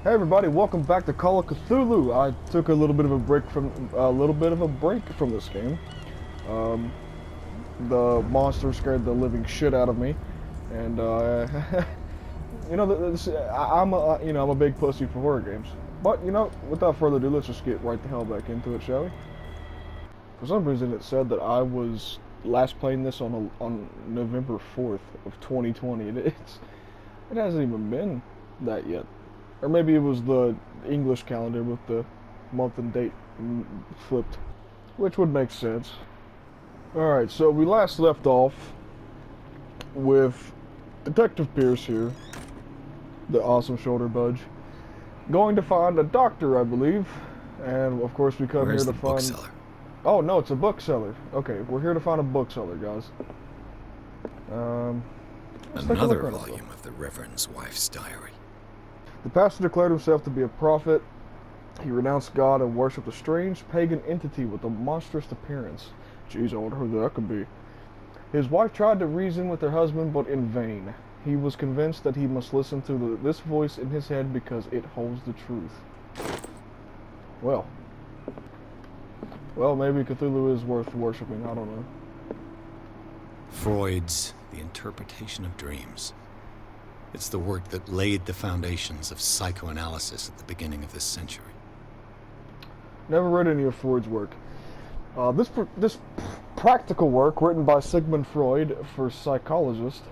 Hey everybody, welcome back to Call of Cthulhu. I took a little bit of a break from this game. Um, the monster scared the living shit out of me, and I'm a big pussy for horror games. But without further ado, let's just get right the hell back into it, shall we? For some reason, it said that I was last playing this on November 4th of 2020, and it hasn't even been that yet. Or maybe it was the English calendar with the month and date flipped, which would make sense. Alright, so we last left off with Detective Pierce here, the awesome shoulder budge, going to find a doctor, I believe, and of course we come Where's here to the find... bookseller? Oh, no, it's a bookseller. Okay, we're here to find a bookseller, guys. Another volume of the Reverend's wife's diary. The pastor declared himself to be a prophet. He renounced God and worshipped a strange pagan entity with a monstrous appearance. Jeez, I wonder who that could be. His wife tried to reason with her husband, but in vain. He was convinced that he must listen to this voice in his head because it holds the truth. Well, maybe Cthulhu is worth worshipping. I don't know. Freud's The Interpretation of Dreams. It's the work that laid the foundations of psychoanalysis at the beginning of this century. Never read any of Freud's work. This practical work, written by Sigmund Freud for psychologists,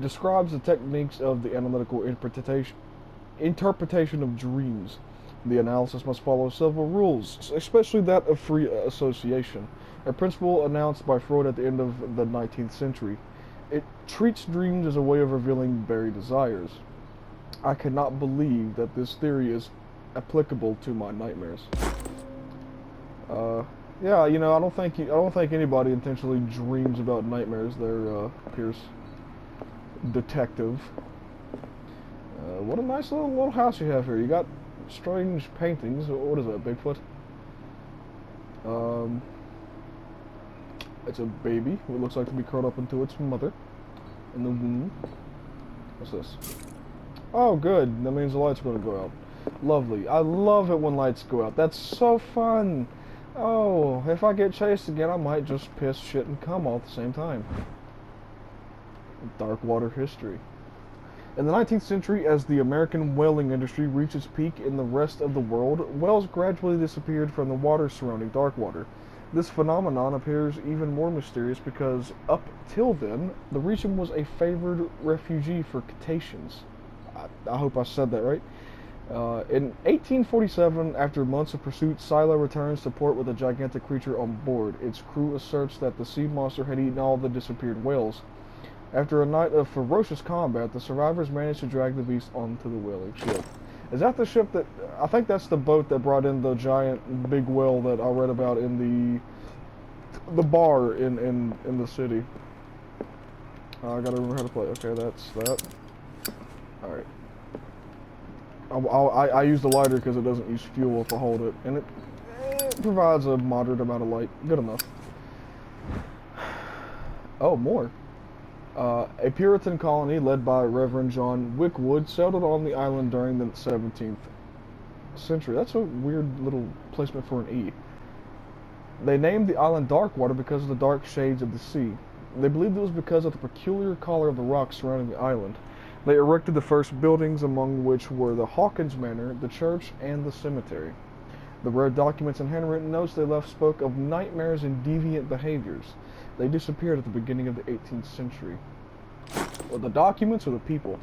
describes the techniques of the analytical interpretation of dreams. The analysis must follow several rules, especially that of free association, a principle announced by Freud at the end of the 19th century. It treats dreams as a way of revealing buried desires. I cannot believe that this theory is applicable to my nightmares. Yeah, I don't think anybody intentionally dreams about nightmares. They're Pierce, detective. What a nice little house you have here. You got strange paintings. What is that, Bigfoot? It's a baby who looks like to be curled up into its mother in the womb. What's this? Oh, good. That means the lights are going to go out. Lovely. I love it when lights go out. That's so fun. Oh, if I get chased again, I might just piss, shit, and cum all at the same time. Dark water history. In the 19th century, as the American whaling industry reached its peak in the rest of the world, whales gradually disappeared from the water surrounding dark water. This phenomenon appears even more mysterious because, up till then, the region was a favored refugee for cetaceans. I hope I said that right. In 1847, after months of pursuit, Silo returns to port with a gigantic creature on board. Its crew asserts that the sea monster had eaten all the disappeared whales. After a night of ferocious combat, the survivors managed to drag the beast onto the whaling ship. Is that the ship that... I think that's the boat that brought in the giant big whale that I read about in the bar in the city. I gotta remember how to play. Okay, that's that. Alright. I use the lighter because it doesn't use fuel if I hold it. And it provides a moderate amount of light. Good enough. Oh, more. A Puritan colony led by Reverend John Wickwood settled on the island during the 17th century. That's a weird little placement for an E. They named the island Darkwater because of the dark shades of the sea. They believed it was because of the peculiar color of the rocks surrounding the island. They erected the first buildings, among which were the Hawkins Manor, the church, and the cemetery. The rare documents and handwritten notes they left spoke of nightmares and deviant behaviors. They disappeared at the beginning of the 18th century. Well, the documents or the people?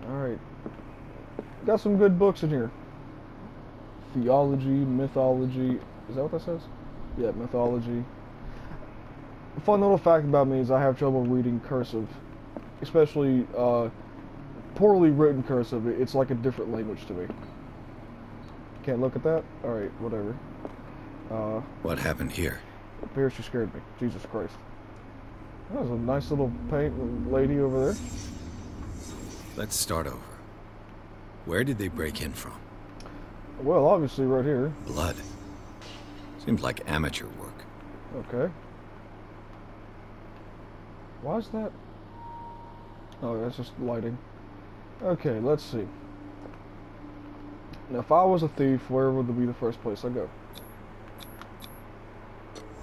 Alright. Got some good books in here. Theology, mythology. Is that what that says? Yeah, mythology. A fun little fact about me is I have trouble reading cursive. Especially poorly written cursive. It's like a different language to me. Can't look at that? Alright, whatever. What happened here? Pierce, you scared me. Jesus Christ. There's a nice little paint lady over there. Let's start over. Where did they break in from? Well, obviously right here. Blood. Seems like amateur work. Okay. Why is that? Oh, that's just lighting. Okay, let's see. Now, if I was a thief, where would be the first place I go?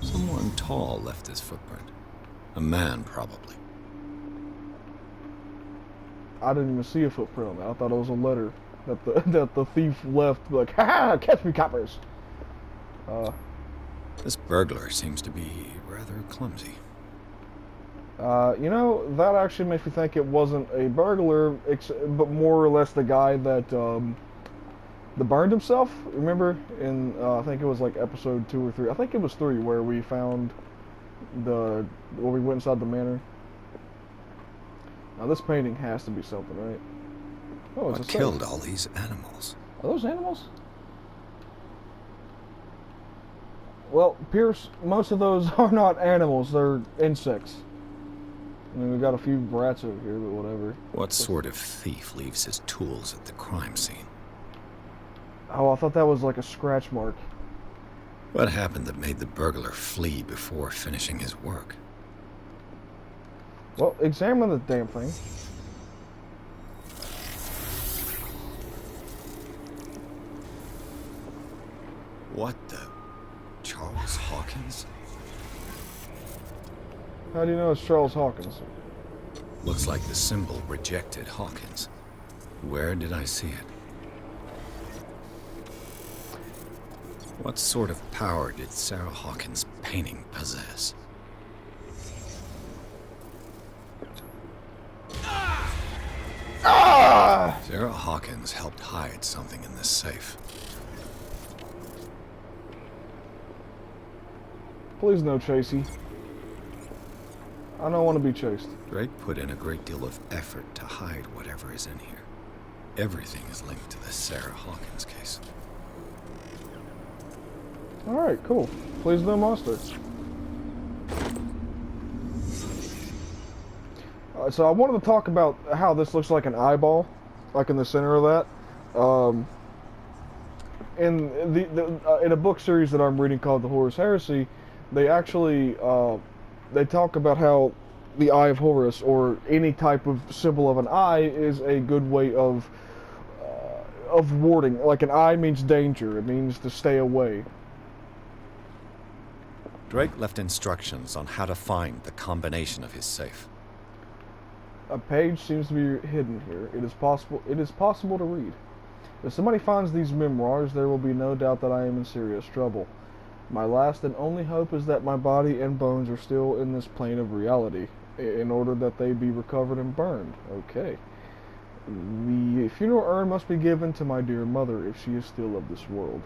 Someone tall left his footprint. A man, probably. I didn't even see a footprint on that. I thought it was a letter that the thief left, like, ha ha, catch me, coppers. This burglar seems to be rather clumsy. You know, that actually makes me think it wasn't a burglar, but more or less the guy that burned himself. Remember in I think it was like episode 2 or 3. I think it was 3 where we found where we went inside the manor. Now this painting has to be something, right? Oh, it's What a killed all these animals? Are those animals? Well, Pierce, most of those are not animals, they're insects. I mean, we've got a few rats over here, but whatever. What sort of thief leaves his tools at the crime scene? Oh, I thought that was like a scratch mark. What happened that made the burglar flee before finishing his work? Well, examine the damn thing. What the... Charles Hawkins? How do you know it's Charles Hawkins? Looks like the symbol rejected Hawkins. Where did I see it? What sort of power did Sarah Hawkins' painting possess? Ah! Sarah Hawkins helped hide something in this safe. Please no chasey. I don't want to be chased. Drake put in a great deal of effort to hide whatever is in here. Everything is linked to the Sarah Hawkins case. Alright, cool. Please no monster. So I wanted to talk about how this looks like an eyeball, like in the center of that. In a book series that I'm reading called The Horus Heresy, they actually they talk about how the Eye of Horus, or any type of symbol of an eye, is a good way of warding. Like an eye means danger; it means to stay away. Drake left instructions on how to find the combination of his safe. A page seems to be hidden here. It is possible to read. If somebody finds these memoirs, there will be no doubt that I am in serious trouble. My last and only hope is that my body and bones are still in this plane of reality, in order that they be recovered and burned. Okay. The funeral urn must be given to my dear mother if she is still of this world.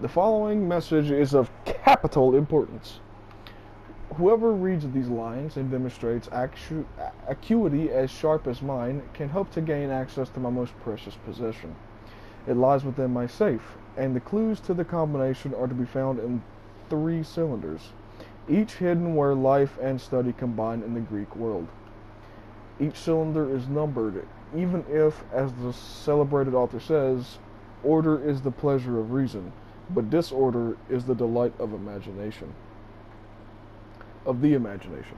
The following message is of capital importance. Whoever reads these lines and demonstrates acuity as sharp as mine can hope to gain access to my most precious possession. It lies within my safe, and the clues to the combination are to be found in 3 cylinders, each hidden where life and study combine in the Greek world. Each cylinder is numbered, even if, as the celebrated author says, order is the pleasure of reason, but disorder is the delight of imagination. Of the imagination.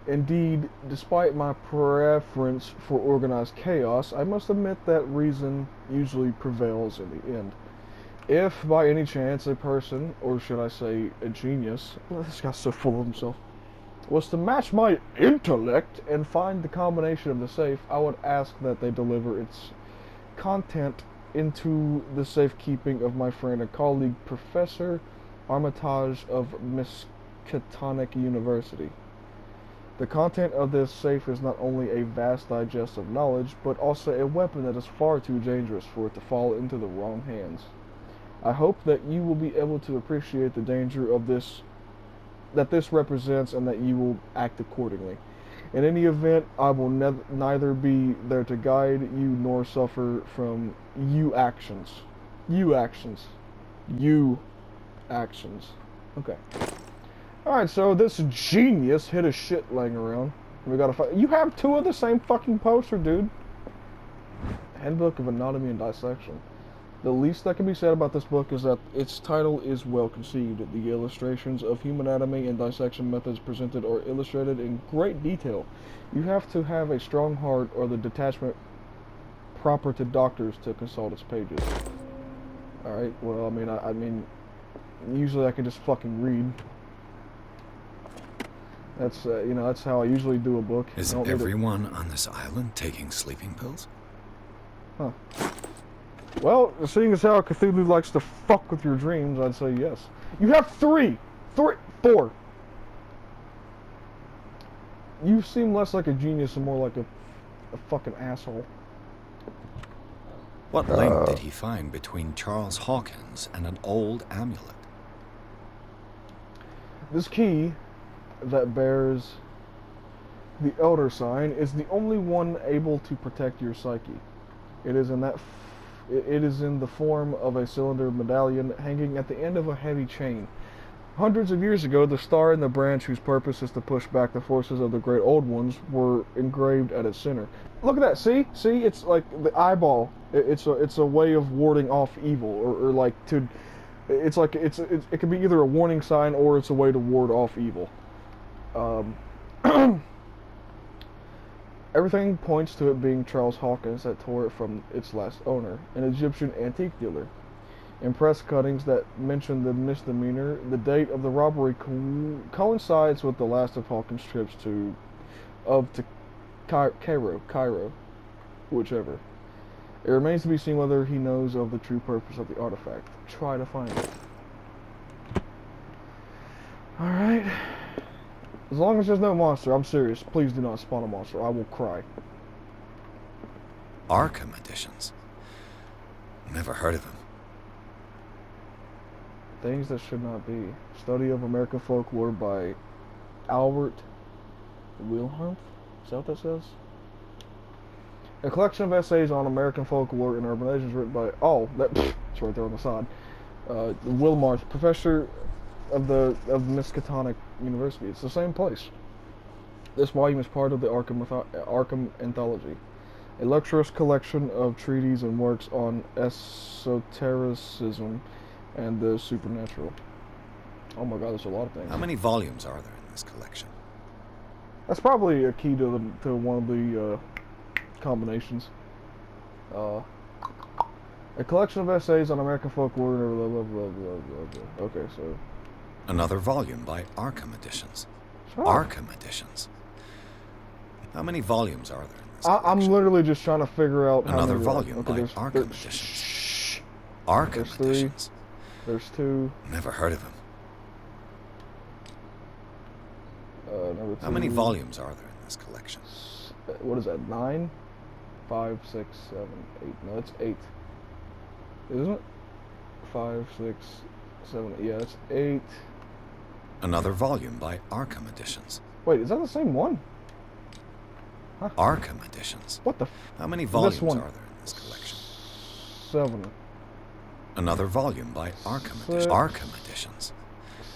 Indeed, despite my preference for organized chaos, I must admit that reason usually prevails in the end. If, by any chance, a person, or should I say a genius, this guy's so full of himself, was to match my intellect and find the combination of the safe, I would ask that they deliver its content into the safekeeping of my friend and colleague, Professor Armitage of Miskatonic University. The content of this safe is not only a vast digest of knowledge, but also a weapon that is far too dangerous for it to fall into the wrong hands. I hope that you will be able to appreciate the danger of this, that this represents, and that you will act accordingly. In any event, I will neither be there to guide you nor suffer from you actions. You actions. You actions. Okay. Alright, so this genius hid a shit laying around. We gotta find. You have 2 of the same fucking poster, dude. Handbook of Anatomy and Dissection. The least that can be said about this book is that its title is well conceived. The illustrations of human anatomy and dissection methods presented are illustrated in great detail. You have to have a strong heart or the detachment proper to doctors to consult its pages. Alright, well, I mean, usually I can just fucking read. That's, you know, that's how I usually do a book. Is everyone on this island taking sleeping pills? Huh. Well, seeing as how Cthulhu likes to fuck with your dreams, I'd say yes. You have four. You seem less like a genius and more like a fucking asshole. What link did he find between Charles Hawkins and an old amulet? This key that bears the Elder sign is the only one able to protect your psyche. It is in the form of a cylinder medallion hanging at the end of a heavy chain. Hundreds of years ago, the star and the branch whose purpose is to push back the forces of the great old ones were engraved at its center. Look at that, see? It's like the eyeball. It's a way of warding off evil, or like to, it's like, it can be either a warning sign or it's a way to ward off evil. Everything points to it being Charles Hawkins that tore it from its last owner, an Egyptian antique dealer. In press cuttings that mention the misdemeanor, the date of the robbery coincides with the last of Hawkins' trips to Cairo, whichever. It remains to be seen whether he knows of the true purpose of the artifact. Try to find it. Alright. As long as there's no monster, I'm serious. Please do not spawn a monster. I will cry. Arkham editions. Never heard of them. Things that should not be. Study of American folklore by Albert Wilhelm. Is that what that says? A collection of essays on American folklore and urban legends written by it's right there on the side. Wilmarth, professor of Miskatonic University. It's the same place. This volume is part of the Arkham Anthology, a luxurious collection of treatises and works on esotericism and the supernatural. Oh my god, there's a lot of things. How many volumes are there in this collection? That's probably a key to one of the combinations. A collection of essays on American folklore. Blah, blah, blah, blah, blah, blah. Okay, so another volume by Arkham Editions. Sure. Arkham Editions. How many volumes are there in this collection? I'm literally just trying to figure out another volume by Arkham Editions. Arkham Editions. There's two. Never heard of him. Number 2. How many volumes are there in this collection? What is that? 9, 5, 6, 7, 8. No, it's 8. Isn't it? 5, 6, 7. Yeah, it's 8. Another volume by Arkham Editions. Wait, is that the same one? Huh? Arkham Editions. What the? How many volumes are there in this collection? 7. Another volume by Arkham Editions. Arkham Editions.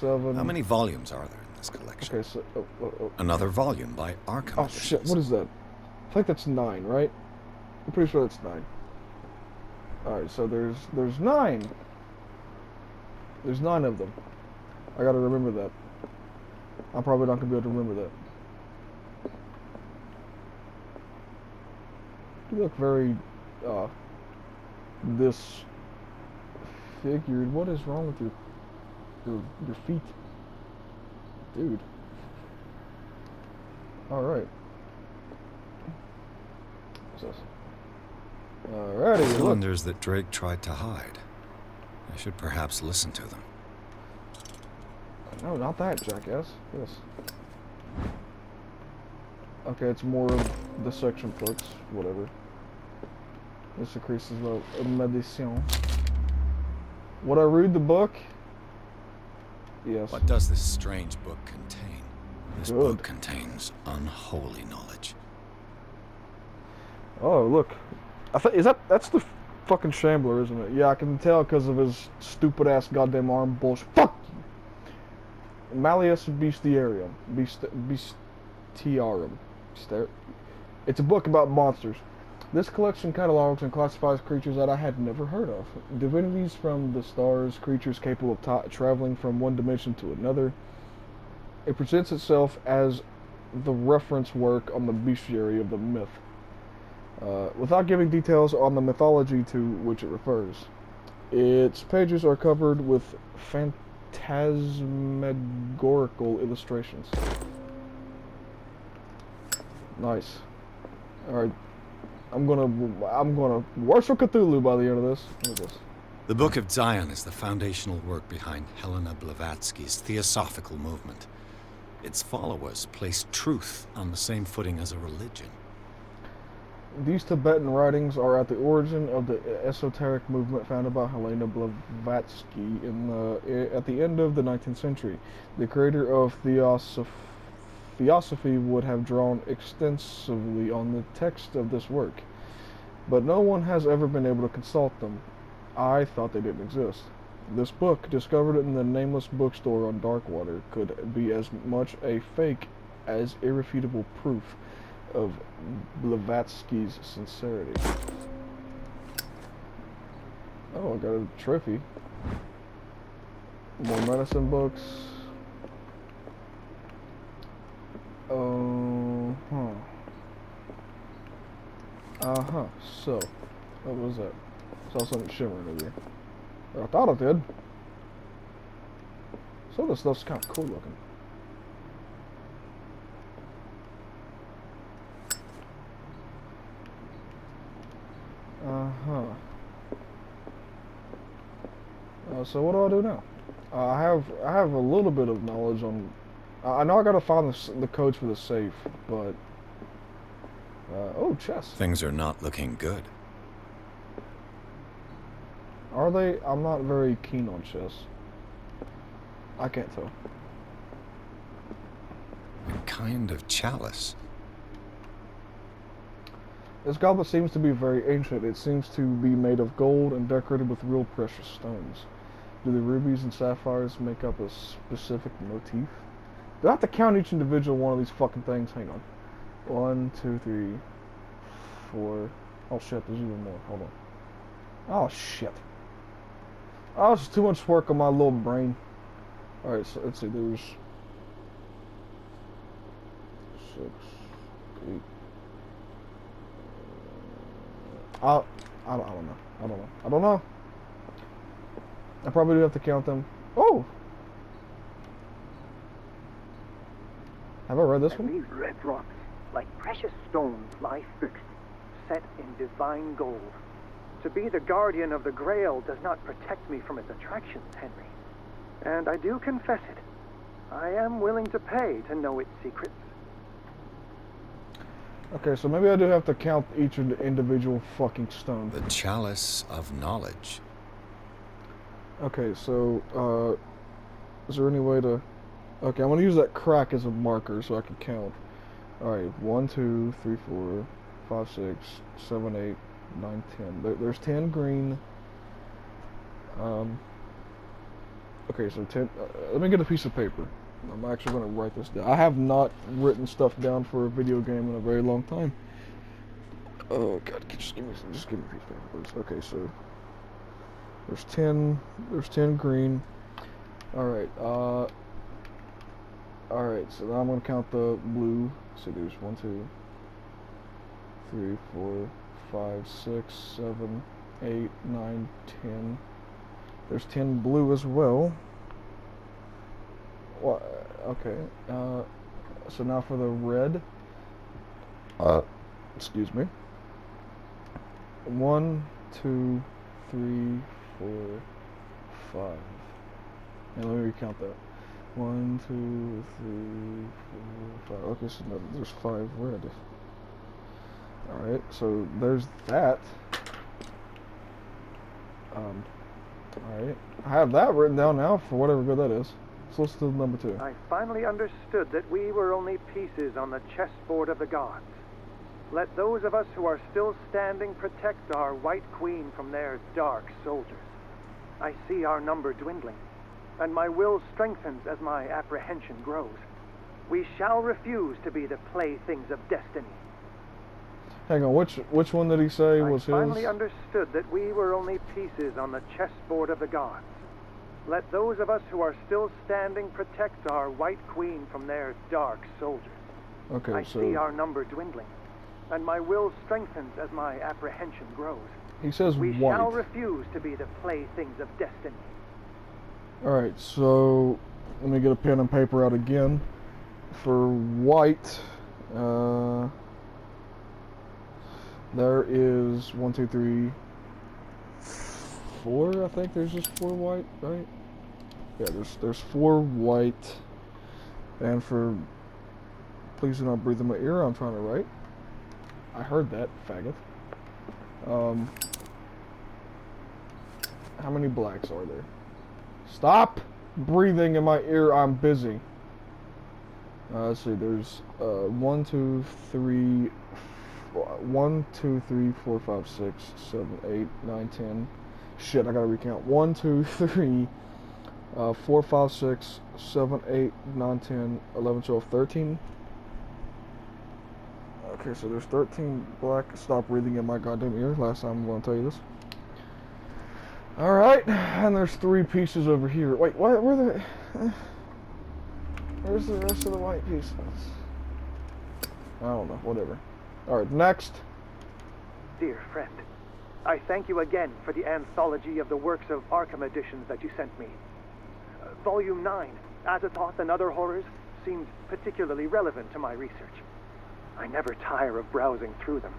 7. How many volumes are there in this collection? Okay, so another volume by Arkham Editions. Shit! What is that? I think that's 9, right? I'm pretty sure that's 9. All right, so there's 9. There's 9 of them. I gotta remember that. I'm probably not gonna be able to remember that. You look very disfigured. What is wrong with your feet, dude? All right. What's this? Alrighty. Cylinders that Drake tried to hide. I should perhaps listen to them. No, not that, jackass. Yes. Okay, it's more of the section books. Whatever. This increases the medicine. Would I read the book? Yes. What does this strange book contain? This Good. book contains unholy knowledge. Oh, look. That's the fucking Shambler, isn't it? Yeah, I can tell because of his stupid ass goddamn arm bullshit. Fuck you! Malleus Bestiarium. Bestiarum. It's a book about monsters. This collection catalogs and classifies creatures that I had never heard of. Divinities from the stars, creatures capable of traveling from one dimension to another. It presents itself as the reference work on the bestiary of the myth, without giving details on the mythology to which it refers. Its pages are covered with phantasmagorical illustrations. Nice. Alright. I'm gonna worship Cthulhu by the end of this. Look at this. The Book of Zion is the foundational work behind Helena Blavatsky's theosophical movement. Its followers place truth on the same footing as a religion. These Tibetan writings are at the origin of the esoteric movement founded by Helena Blavatsky at the end of the 19th century. The creator of Theosophy would have drawn extensively on the text of this work, but no one has ever been able to consult them. I thought they didn't exist. This book, discovered in the nameless bookstore on Darkwater, could be as much a fake as irrefutable proof of Blavatsky's sincerity. Oh, I got a trophy. More medicine books. So, what was that? Saw something shimmering over here. I thought it did. Some of this stuff's kind of cool looking. So what do I do now? I have a little bit of knowledge on. I know I gotta find the codes for the safe, but oh, chess. Things are not looking good. Are they? I'm not very keen on chess. I can't tell. A kind of chalice. This goblet seems to be very ancient. It seems to be made of gold and decorated with real precious stones. Do the rubies and sapphires make up a specific motif? Do I have to count each individual one of these fucking things? Hang on. 1, 2, 3, 4. Oh shit, there's even more. Hold on. Oh shit. Oh, it's too much work on my little brain. Alright, so let's see, there's 6, 8. I don't know. I probably do have to count them. Oh! Have I read this one? These red rocks, like precious stones, lie fixed, set in divine gold. To be the guardian of the Grail does not protect me from its attractions, Henry. And I do confess it. I am willing to pay to know its secrets. Okay, so maybe I do have to count each individual fucking stone. The chalice of knowledge. Okay, so, is there any way to... Okay, I'm gonna use that crack as a marker so I can count. Alright, 1, 2, 3, 4, 5, 6, 7, 8, 9, 10. There's 10 green. Okay, so 10... let me get a piece of paper. I'm actually going to write this down. I have not written stuff down for a video game in a very long time. Oh god, just give me a piece of paper, please. Okay, so there's 10 green. Alright, alright, so now I'm going to count the blue. So there's 1, 2, 3, 4, 5, 6, 7, 8, 9, 10. There's 10 blue as well. Well, okay, so now for the red, excuse me, 1, 2, 3, 4, 5, and let me recount that, 1, 2, 3, 4, 5, okay, so now there's 5 red, alright, so there's that, alright, I have that written down now for whatever good that is. So let's do number 2. I finally understood that we were only pieces on the chessboard of the gods. Let those of us who are still standing protect our White Queen from their dark soldiers. I see our number dwindling, and my will strengthens as my apprehension grows. We shall refuse to be the playthings of destiny. Hang on, which one did he say was his? I finally understood that we were only pieces on the chessboard of the gods. Let those of us who are still standing protect our White Queen from their dark soldiers. Okay, I see our number dwindling, and my will strengthens as my apprehension grows. He says We white. shall refuse to be the playthings of destiny. Alright, so let me get a pen and paper out again. For white, there is 1, 2, 3, 4. I think there's just 4 white, right? Yeah, there's 4 white. And for please do not breathe in my ear, I'm trying to write. I heard that, faggot. How many blacks are there? Stop breathing in my ear, I'm busy. Let's see, there's 1, 2, 3, 1, 2, 3, 4, 5, 6, 7, 8, 9, 10. Shit, I gotta recount. 1, 2, 3, 4, 5, 6, 7, 8, 9, 10, 11, 12, 13. Okay, so there's 13 black. Stop breathing in my goddamn ear. Last time I'm gonna tell you this. Alright, and there's 3 pieces over here. Wait, what? Where's the rest of the white pieces? I don't know, whatever. Alright, next. Dear friend, I thank you again for the anthology of the works of Arkham editions that you sent me. Volume 9, Azathoth and Other Horrors, seemed particularly relevant to my research. I never tire of browsing through them.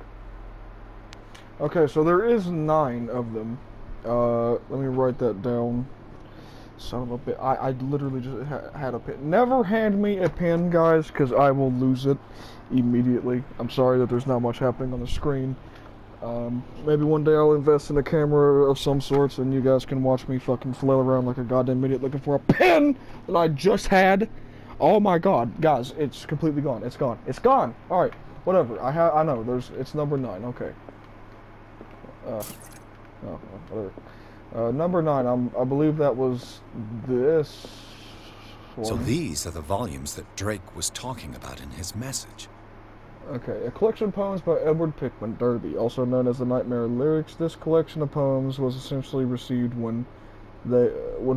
Okay, so there is 9 of them. Let me write that down. Son of a bit. I literally just had a pen. Never hand me a pen, guys, because I will lose it immediately. I'm sorry that there's not much happening on the screen. Maybe one day I'll invest in a camera of some sorts and you guys can watch me fucking flail around like a goddamn idiot looking for a pen that I just had. Oh my god, guys, it's completely gone. It's gone. It's gone. Alright, whatever. I know, it's number 9, okay. Oh, whatever. Number 9, I believe that was this one. So these are the volumes that Drake was talking about in his message. Okay, a collection of poems by Edward Pickman Derby, also known as the Nightmare Lyrics. This collection of poems was essentially received when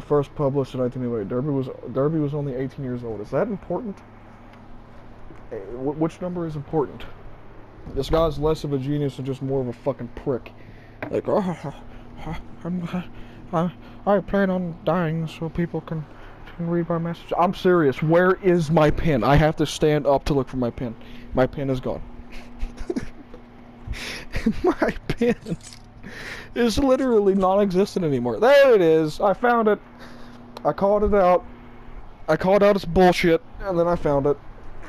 first published in 1988. Derby was only 18 years old. Is that important? Which number is important? This guy's less of a genius and just more of a fucking prick. Like, I plan on dying so people can read my message. I'm serious. Where is my pen? I have to stand up to look for my pen. My pen is gone. My pen is literally non-existent anymore. There it is. I found it. I called it out. I called out its bullshit, and then I found it.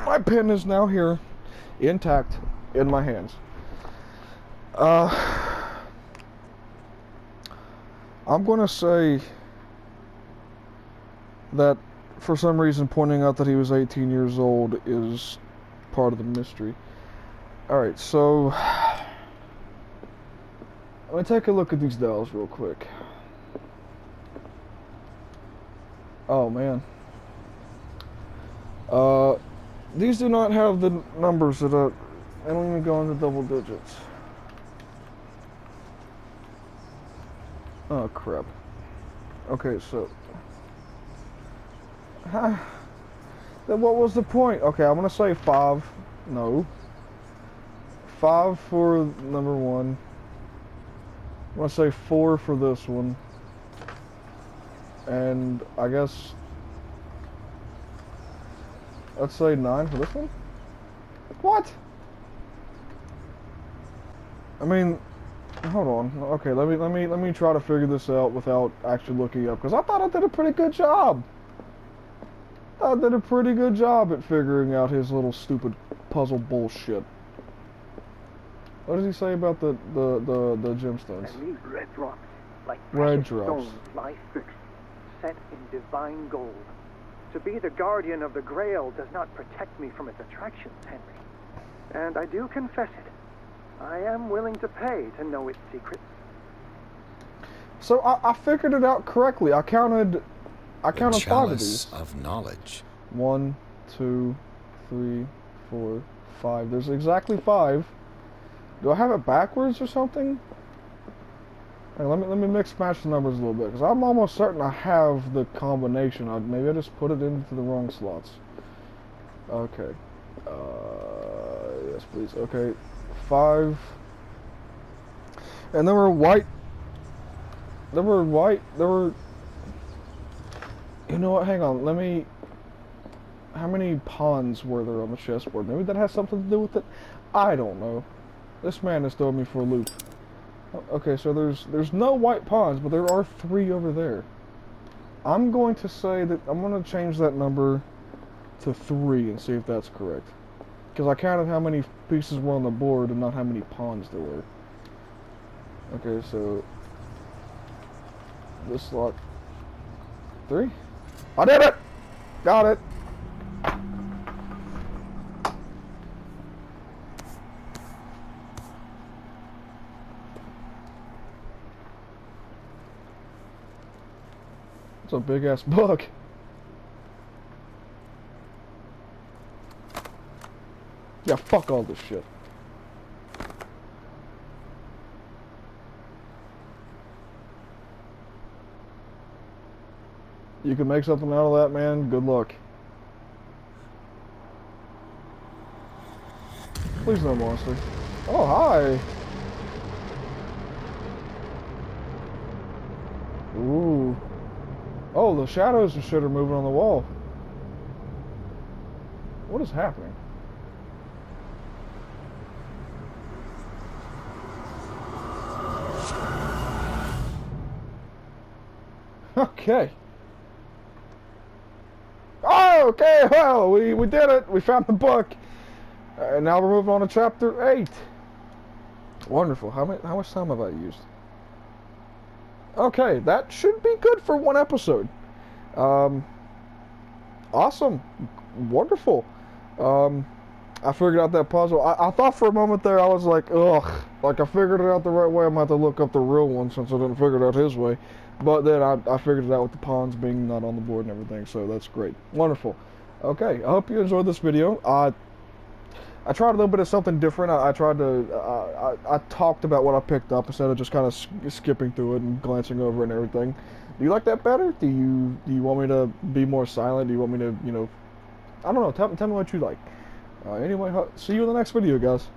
My pen is now here, intact, in my hands. I'm gonna say that for some reason pointing out that he was 18 years old is part of the mystery. Alright, so let me take a look at these dials real quick. Oh man. These do not have the numbers that I don't even go into double digits. Oh crap. Okay, so then what was the point? Okay, I'm gonna say 5. No. 5 for number 1. I'm gonna say 4 for this one. And I guess let's say 9 for this one. What? I mean, hold on. Okay, let me try to figure this out without actually looking up, because I thought I did a pretty good job. I did a pretty good job at figuring out his little stupid puzzle bullshit. What does he say about the gemstones? And these red drops, like Red precious drops. stones, lie fixed, set in divine gold. To be the guardian of the Grail does not protect me from its attractions, Henry. And I do confess it. I am willing to pay to know its secrets. So I figured it out correctly. I counted 5 of these. Of knowledge. 1, 2, 3, 4, 5. There's exactly 5. Do I have it backwards or something? Hey, let me mix match the numbers a little bit, because I'm almost certain I have the combination. Maybe I just put it into the wrong slots. Okay. Yes, please. Okay. 5. And there were white. There were white. There were. You know what? Hang on. Let me. How many pawns were there on the chessboard? Maybe that has something to do with it. I don't know. This man is throwing me for a loop. Okay, so there's no white pawns, but there are 3 over there. I'm going to say that I'm going to change that number to 3 and see if that's correct. Because I counted how many pieces were on the board and not how many pawns there were. Okay, so this slot 3. I did it! Got it! It's a big ass bug. Yeah, fuck all this shit. You can make something out of that, man. Good luck. Please no monster. Oh, hi. Ooh. Oh, the shadows and shit are moving on the wall. What is happening? Okay. Oh, okay, well, we did it. We found the book. And now we're moving on to chapter 8. Wonderful. How much time have I used? Okay, that should be good for 1 episode. Awesome. Wonderful. I figured out that puzzle. I thought for a moment there, I was like, ugh. Like, I figured it out the right way. I'm going to have to look up the real one since I didn't figure it out his way. But then I figured it out with the pawns being not on the board and everything, so that's great. Wonderful. Okay, I hope you enjoyed this video. I tried a little bit of something different. I tried to, I talked about what I picked up instead of just kind of skipping through it and glancing over it and everything. Do you like that better? Do you want me to be more silent? Do you want me to, you know, I don't know, tell me what you like. Anyway, see you in the next video, guys.